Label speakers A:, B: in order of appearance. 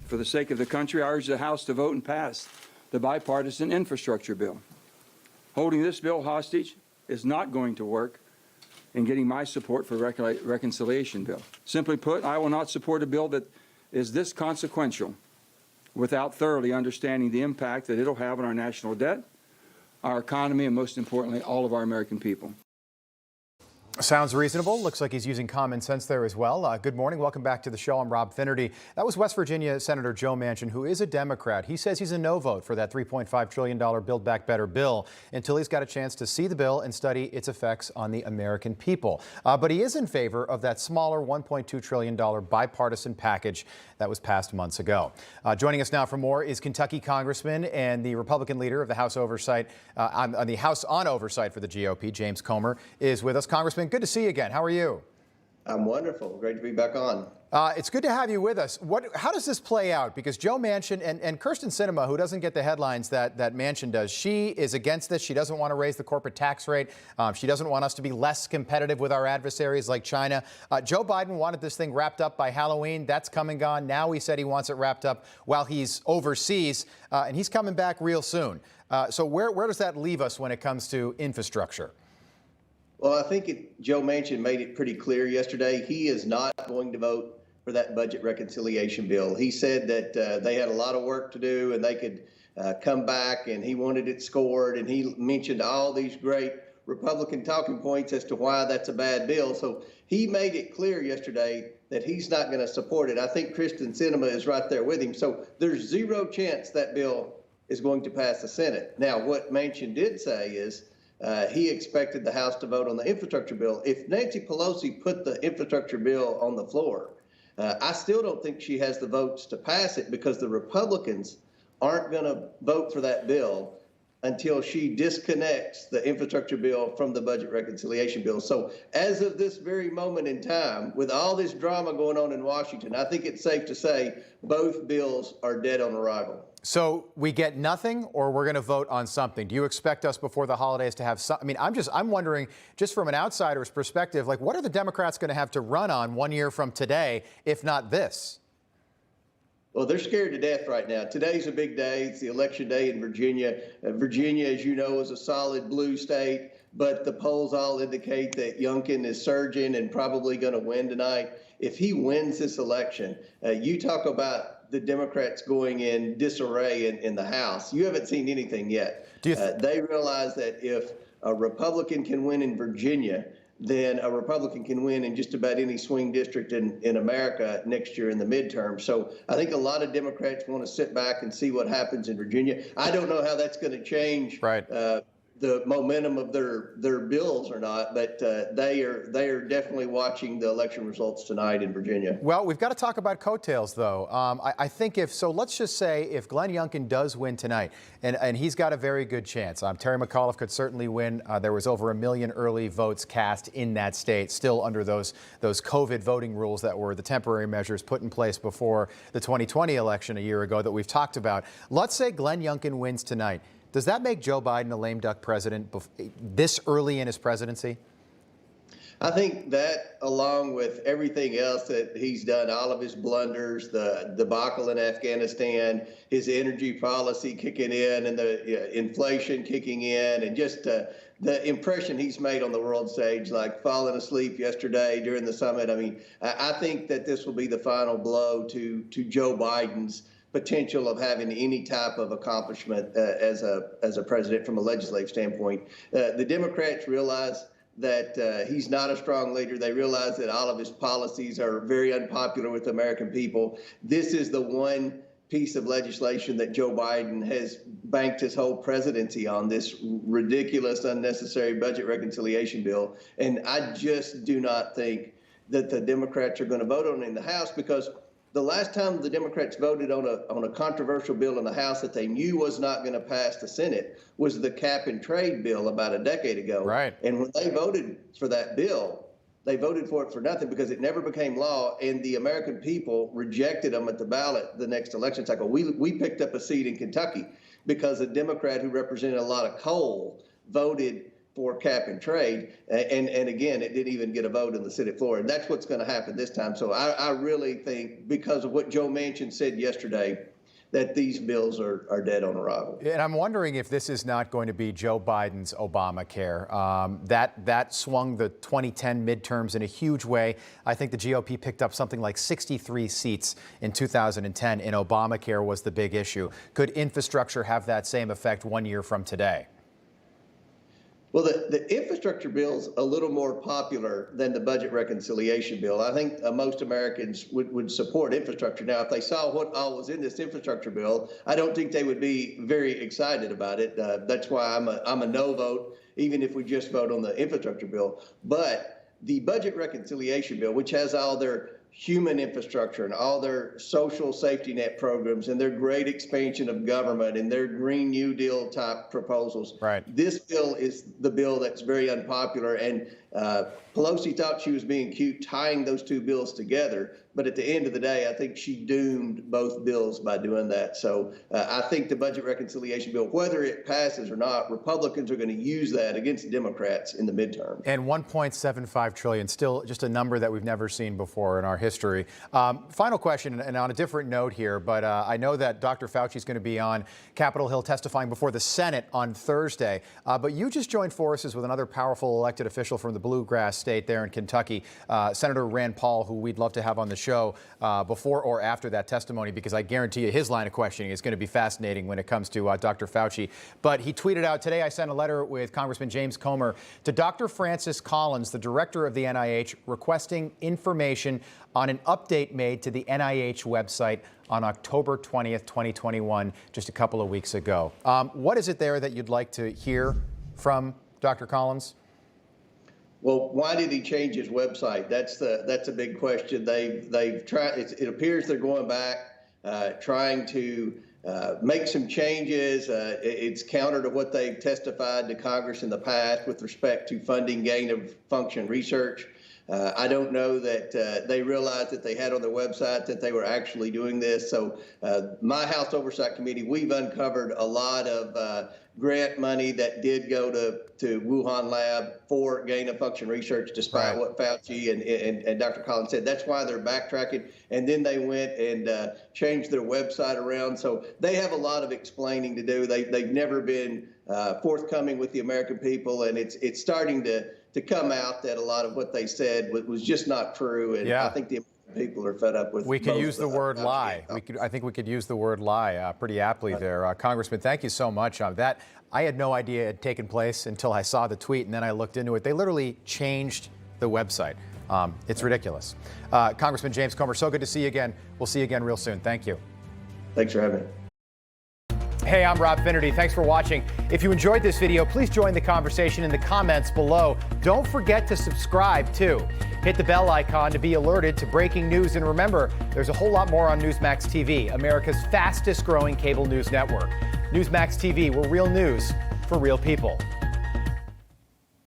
A: For the sake of the country, I urge the House to vote and pass the bipartisan infrastructure bill. Holding this bill hostage is not going to work in getting my support for reconciliation bill. Simply put, I will not support a bill that is this consequential without thoroughly understanding the impact that it'll have on our national debt, our economy, and most importantly, all of our American people.
B: Sounds reasonable. Looks like he's using common sense there as well. Good morning. Welcome back to the show. I'm Rob Finnerty. That was West Virginia Senator Joe Manchin, who is a Democrat. He says he's a no vote for that $3.5 trillion Build Back Better bill until he's got a chance to see the bill and study its effects on the American people. But he is in favor of that smaller $1.2 trillion bipartisan package that was passed months ago. Joining us now for more is Kentucky Congressman and the Republican leader of the House Oversight on the House on Oversight for the GOP, James Comer, is with us. Congressman, good to see you again. How are you?
C: I'm wonderful. Great to be back on.
B: It's good to have you with us. How does this play out? Because Joe Manchin and Kirsten Sinema, who doesn't get the headlines that Manchin does, she is against this. She doesn't want to raise the corporate tax rate. She doesn't want us to be less competitive with our adversaries like China. Joe Biden wanted this thing wrapped up by Halloween. That's come and gone. Now he said he wants it wrapped up while he's overseas, and he's coming back real soon. So where does that leave us when it comes to infrastructure?
C: Well, I think Joe Manchin made it pretty clear yesterday. He is not going to vote for that budget reconciliation bill. He said that they had a lot of work to do and they could come back, and he wanted it scored. And he mentioned all these great Republican talking points as to why that's a bad bill. So he made it clear yesterday that he's not going to support it. I think Kirsten Sinema is right there with him. So there's zero chance that bill is going to pass the Senate. Now, what Manchin did say is he expected the House to vote on the infrastructure bill. If Nancy Pelosi put the infrastructure bill on the floor, I still don't think she has the votes to pass it, because the Republicans aren't going to vote for that bill until she disconnects the infrastructure bill from the budget reconciliation bill. So as of this very moment in time, with all this drama going on in Washington, I think it's safe to say both bills are dead on arrival.
B: So we get nothing, or we're going to vote on something. Do you expect us before the holidays to have some? I mean, I'm wondering, just from an outsider's perspective, like, what are the Democrats going to have to run on 1 year from today, if not this?
C: Well, they're scared to death right now. Today's a big day. It's the election day in Virginia. Virginia, as you know, is a solid blue state, but the polls all indicate that Youngkin is surging and probably going to win tonight. If he wins this election, you talk about the Democrats going in disarray in the House. You haven't seen anything yet. They realize that if a Republican can win in Virginia, then a Republican can win in just about any swing district in America next year in the midterm. So I think a lot of Democrats want to sit back and see what happens in Virginia. I don't know how that's going to change the momentum of their bills or not, but they are definitely watching the election results tonight in Virginia.
B: Well, we've got to talk about coattails, though. I think let's just say if Glenn Youngkin does win tonight, and he's got a very good chance. Terry McAuliffe could certainly win. There was over 1 million early votes cast in that state, still under those COVID voting rules that were the temporary measures put in place before the 2020 election a year ago that we've talked about. Let's say Glenn Youngkin wins tonight. Does that make Joe Biden a lame duck president this early in his presidency?
C: I think that, along with everything else that he's done, all of his blunders, the debacle in Afghanistan, his energy policy kicking in, and the inflation kicking in, and just the impression he's made on the world stage, like falling asleep yesterday during the summit. I mean, I think that this will be the final blow to Joe Biden's potential of having any type of accomplishment as a president from a legislative standpoint. The Democrats realize that he's not a strong leader. They realize that all of his policies are very unpopular with the American people. This is the one piece of legislation that Joe Biden has banked his whole presidency on, this ridiculous, unnecessary budget reconciliation bill. And I just do not think that the Democrats are going to vote on it in the House, because the last time the Democrats voted on a controversial bill in the House that they knew was not going to pass the Senate was the cap and trade bill about a decade ago.
B: Right.
C: And when they voted for that bill, they voted for it for nothing, because it never became law, and the American people rejected them at the ballot the next election cycle. We picked up a seat in Kentucky because a Democrat who represented a lot of coal voted for cap and trade. And again, it didn't even get a vote in the Senate floor. And that's what's going to happen this time. So I really think, because of what Joe Manchin said yesterday, that these bills are dead on arrival.
B: And I'm wondering if this is not going to be Joe Biden's Obamacare. That swung the 2010 midterms in a huge way. I think the GOP picked up something like 63 seats in 2010, and Obamacare was the big issue. Could infrastructure have that same effect 1 year from today?
C: Well, the infrastructure bill's a little more popular than the budget reconciliation bill. I think most Americans would support infrastructure. Now, if they saw what all was in this infrastructure bill, I don't think they would be very excited about it. That's why I'm a no vote, even if we just vote on the infrastructure bill. But the budget reconciliation bill, which has all their human infrastructure and all their social safety net programs and their great expansion of government and their Green New Deal type proposals.
B: Right.
C: This bill is the bill that's very unpopular. And Pelosi thought she was being cute tying those two bills together. But at the end of the day, I think she doomed both bills by doing that. So I think the budget reconciliation bill, whether it passes or not, Republicans are going to use that against Democrats in the midterm.
B: And $1.75 trillion, still just a number that we've never seen before in our history. Final question, and on a different note here, but I know that Dr. Fauci is going to be on Capitol Hill testifying before the Senate on Thursday. But you just joined forces with another powerful elected official from the bluegrass state there in Kentucky, Senator Rand Paul, who we'd love to have on the show before or after that testimony, because I guarantee you his line of questioning is going to be fascinating when it comes to Dr. Fauci. But he tweeted out today, I sent a letter with Congressman James Comer to Dr. Francis Collins, the director of the NIH, requesting information on an update made to the NIH website on October 20th, 2021, just a couple of weeks ago. What is it there that you'd like to hear from Dr. Collins?
C: Well, why did he change his website? That's a big question. They've tried. It appears they're going back, trying to make some changes. It's counter to what they've testified to Congress in the past with respect to funding gain of function research. I don't know that they realized that they had on their website that they were actually doing this. So my House Oversight Committee, we've uncovered a lot of grant money that did go to Wuhan lab for gain of function research, despite what Fauci and Dr. Collins said. That's why they're backtracking. And then they went and changed their website around. So they have a lot of explaining to do. They've never been forthcoming with the American people, and it's starting to come out that a lot of what they said was just not true. And I think the people are fed up with.
B: We could use the word lie. I think we could use the word lie pretty aptly there. Congressman, thank you so much on that. I had no idea it had taken place until I saw the tweet, and then I looked into it. They literally changed the website. It's ridiculous. Congressman James Comer, so good to see you again. We'll see you again real soon. Thank you.
C: Thanks for having me.
B: Hey, I'm Rob Finnerty. Thanks for watching. If you enjoyed this video, please join the conversation in the comments below. Don't forget to subscribe, too. Hit the bell icon to be alerted to breaking news. And remember, there's a whole lot more on Newsmax TV, America's fastest growing cable news network. Newsmax TV, we're real news for real people.